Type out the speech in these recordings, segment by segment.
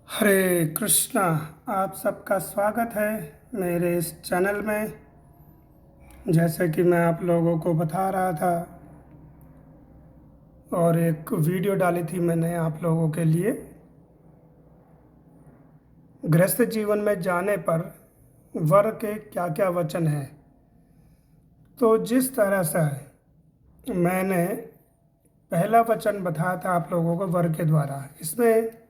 हरे कृष्णा। आप सबका स्वागत है मेरे इस चैनल में। जैसे कि मैं आप लोगों को बता रहा था और एक वीडियो डाली थी मैंने आप लोगों के लिए, गृहस्थ जीवन में जाने पर वर के क्या क्या वचन हैं। तो जिस तरह से मैंने पहला वचन बताया था आप लोगों को वर के द्वारा, इसमें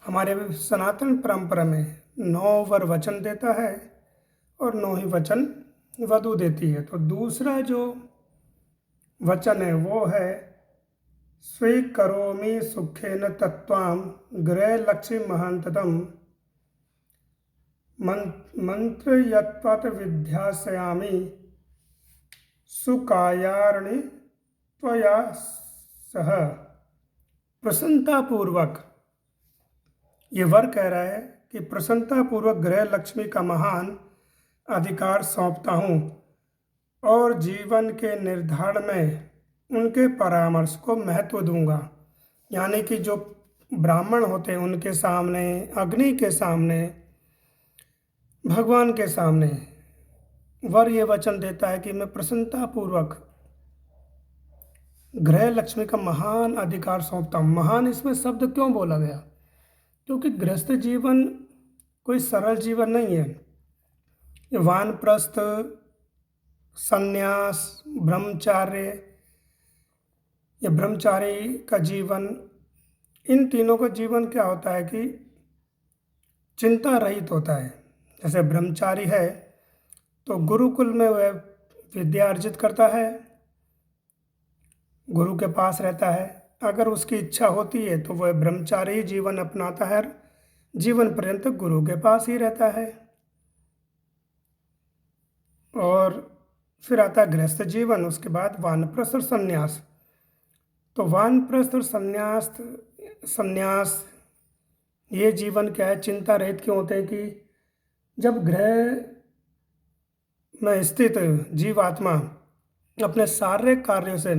हमारे सनातन परंपरा में 9 वर वचन देता है और 9 ही वचन वधु देती है। तो दूसरा जो वचन है वो है स्वीकरोमि सुखेन तत्त्वां गृहलक्ष्मी महंततम मंत्रयत्वत विध्यास्यामि सुकायार्णि त्वया सह। प्रसन्नतापूर्वक ये वर कह रहा है कि प्रसन्नतापूर्वक गृह लक्ष्मी का महान अधिकार सौंपता हूँ और जीवन के निर्धारण में उनके परामर्श को महत्व दूंगा। यानी कि जो ब्राह्मण होते हैं उनके सामने, अग्नि के सामने, भगवान के सामने वर ये वचन देता है कि मैं प्रसन्नतापूर्वक गृह लक्ष्मी का महान अधिकार सौंपता हूँ। महान इसमें शब्द क्यों बोला गया? क्योंकि गृहस्थ जीवन कोई सरल जीवन नहीं है। वानप्रस्थ, संन्यास, ब्रह्मचार्य या ब्रह्मचारी का जीवन, इन तीनों का जीवन क्या होता है कि चिंता रहित होता है। जैसे ब्रह्मचारी है तो गुरुकुल में वह विद्या अर्जित करता है, गुरु के पास रहता है। अगर उसकी इच्छा होती है तो वह ब्रह्मचारी जीवन अपनाता है, जीवन पर्यंत गुरु के पास ही रहता है। और फिर आता है गृहस्थ जीवन, उसके बाद वानप्रस्थ और संन्यास। तो वानप्रस्थ और संन्यास ये जीवन क्या है, चिंता रहित क्यों होते हैं कि जब गृह में स्थित जीवात्मा अपने सारे कार्यों से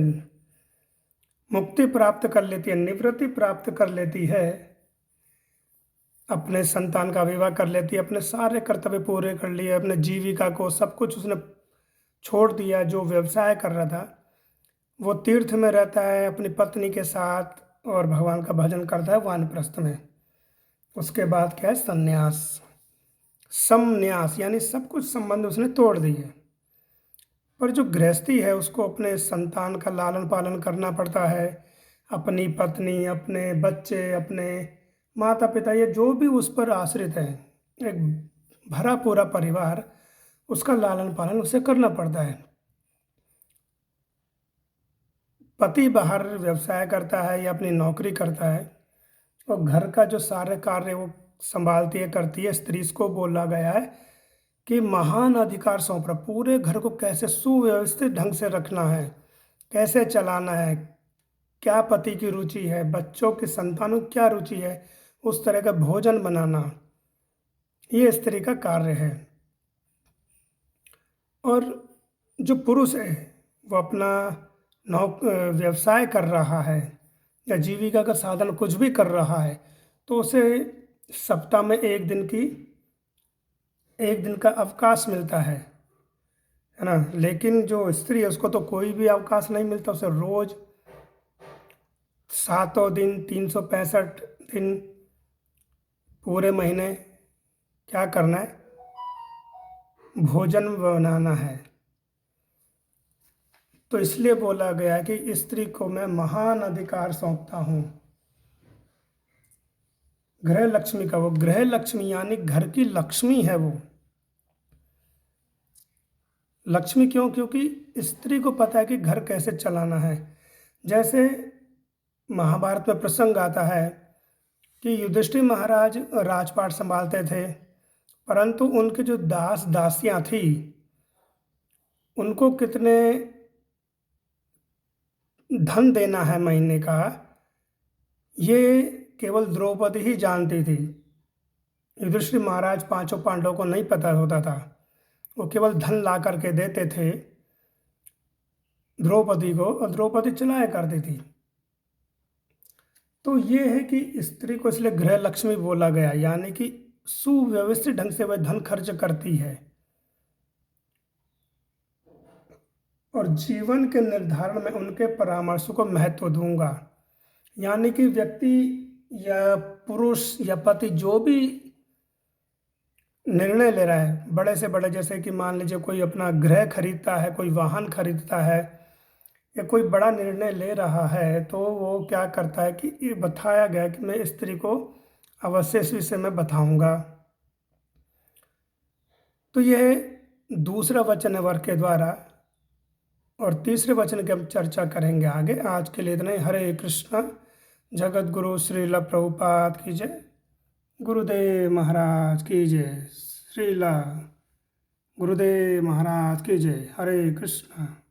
मुक्ति प्राप्त कर लेती है, निवृत्ति प्राप्त कर लेती है, अपने संतान का विवाह कर लेती है, अपने सारे कर्तव्य पूरे कर लिए, अपने जीविका को सब कुछ उसने छोड़ दिया, जो व्यवसाय कर रहा था वो तीर्थ में रहता है अपनी पत्नी के साथ और भगवान का भजन करता है वानप्रस्थ में। उसके बाद क्या है, संन्यास, समन्यास, यानी सब कुछ संबंध उसने तोड़ दिए। पर जो गृहस्थी है उसको अपने संतान का लालन पालन करना पड़ता है, अपनी पत्नी, अपने बच्चे, अपने माता पिता, ये जो भी उस पर आश्रित है, एक भरा पूरा परिवार, उसका लालन पालन उसे करना पड़ता है। पति बाहर व्यवसाय करता है या अपनी नौकरी करता है और घर का जो सारे कार्य वो संभालती है, करती है। स्त्री को बोला गया है कि महान अधिकार सौंप रहा, पूरे घर को कैसे सुव्यवस्थित ढंग से रखना है, कैसे चलाना है, क्या पति की रुचि है, बच्चों की, संतानों की क्या रुचि है, उस तरह का भोजन बनाना, ये स्त्री का कार्य है। और जो पुरुष है वो अपना व्यवसाय कर रहा है या जीविका का साधन कुछ भी कर रहा है तो उसे सप्ताह में एक दिन का अवकाश मिलता है ना। लेकिन जो स्त्री है उसको तो कोई भी अवकाश नहीं मिलता, उसे रोज 7 दिन, 365 दिन पूरे महीने क्या करना है, भोजन बनाना है। तो इसलिए बोला गया कि स्त्री को मैं महान अधिकार सौंपता हूँ गृह लक्ष्मी का। वो गृह लक्ष्मी यानी घर की लक्ष्मी है। वो लक्ष्मी क्यों? क्योंकि स्त्री को पता है कि घर कैसे चलाना है। जैसे महाभारत में प्रसंग आता है कि युधिष्ठिर महाराज राजपाट संभालते थे, परंतु उनके जो दास दासियां थी उनको कितने धन देना है महीने का, ये केवल द्रौपदी ही जानती थी। युधिष्ठिर महाराज पांचों पांडवों को नहीं पता होता था, वो केवल धन ला करके देते थे द्रौपदी को और द्रौपदी चलाया करती थी। तो ये है कि स्त्री को इसलिए गृह लक्ष्मी बोला गया, यानी कि सुव्यवस्थित ढंग से वह धन खर्च करती है और जीवन के निर्धारण में उनके परामर्शों को महत्व दूंगा। यानी कि व्यक्ति या पुरुष या पति जो भी निर्णय ले रहा है बड़े से बड़े, जैसे कि मान लीजिए कोई अपना गृह खरीदता है, कोई वाहन खरीदता है या कोई बड़ा निर्णय ले रहा है, तो वो क्या करता है कि ये बताया गया है कि मैं स्त्री को अवश्य इस विषय में बताऊंगा। तो यह दूसरा वचन है वर के द्वारा, और तीसरे वचन की हम चर्चा करेंगे आगे। आज के लिए इतना ही। हरे कृष्णा। जगत गुरु श्रील प्रभुपाद की जय। गुरुदेव महाराज की जय। श्रीला गुरुदेव महाराज की जय। हरे कृष्णा।